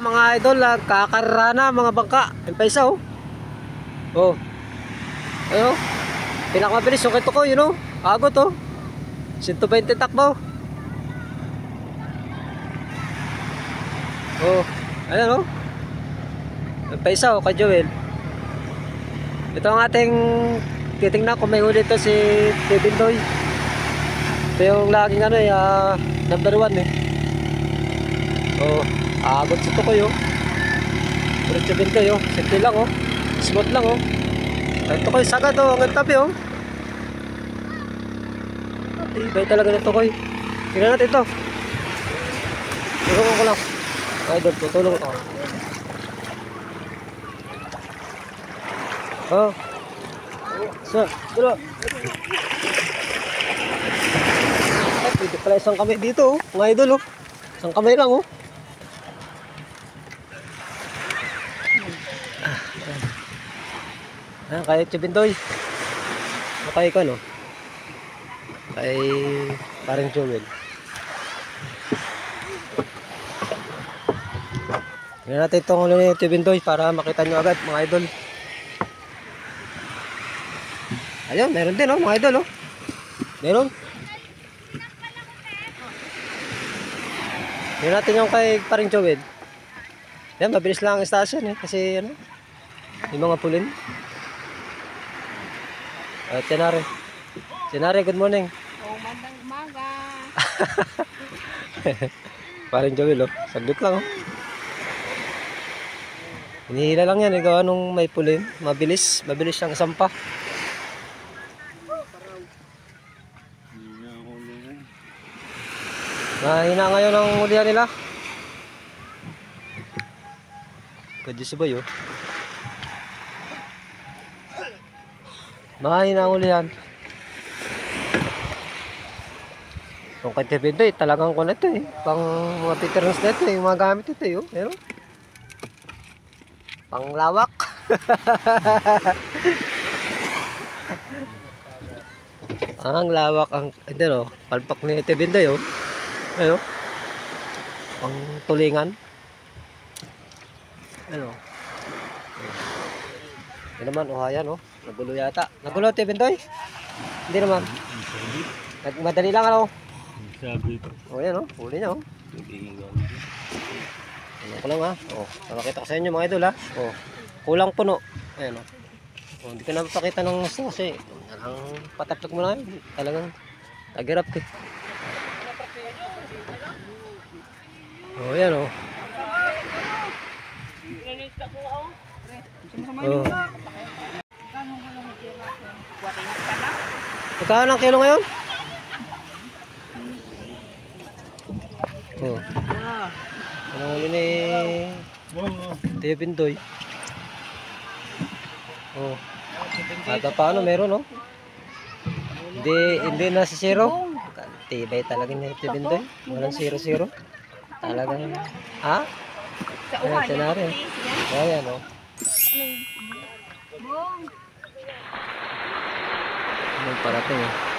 mga idol, kakarana mga bangka. Yung paisa oh. Oh. Ayun. Pinakamabilis yung kito ko, yun oh. Agot oh. 120 takbo. Oh. Ayan oh. Yung paisa oh, kay Joel. Ito ang ating titingnan kung may huli ito si Tibindoy. Ito yung laging ano eh, number 1 eh. Oh, agot si Tukoy oh. Ulit si Tibindoy oh. Simple lang oh. Smooth lang oh. Ay Tukoy sagad oh, ang tabi oh. Ibay talaga ng Tukoy. Tingnan natin ito. Tulungan ko lang. Ay doon, tutulong ako. Oh. So, dito. Ay, pwede pala isang kamay dito oh. Mga idol oh. Isang kamay lang oh. Kaya Tibindoy. Kaya ko no. Kay parang Joel. Tingnan natin itong ulo ni Tibindoy para makita nyo agad mga idol. Ayun, meron din oh mga idol oh. Meron. Tingnan natin yung kay parang Joel. Yan, mabilis lang ang station eh. Kasi ano, yung mga pulin. Tiyanari. Tiyanari, good morning. Magandang umaga. Parang Joel oh. Saglit lang oh. Hinihila lang yan. Ikaw anong may pulin. Mabilis. Mabilis siyang isampa. Mahina ngayon ang ulihan nila. Pwede si Boy oh. Mahina ang ulihan. Kung kay Tibindoy, talagang ko na ito eh. Pang mga peterns na ito eh. Mga gamit ito eh. Pero, pang lawak. Ang lawak ang, hindi no, palpak ni Tibindoy oh. Ayun. Pang tulingan. Ano? Hindi naman, uhayan oh. Nagulo yata. Nagulo Tibindoy? Hindi naman. Madali lang ano. Sabi ko. O yan o, huli niya o. Ano ko lang ha. O, nakakita ko sa inyo mga idol ha. O, kulang puno. Ayan o. O, hindi ko na mapakita ng gusto kasi ang patatlog mo na yun. Talagang tagirap eh. O, yan o. O. Magkano ang kilo ngayon? Oh. Ano huli ni Tibindoy? Oh. Ada paano meron oh? Hindi na si zero. Tibay talaga ni Tibindoy. Walang 0-0. Talagang ha? Sa uwan. Ayan, ayan oh. Ano parating eh.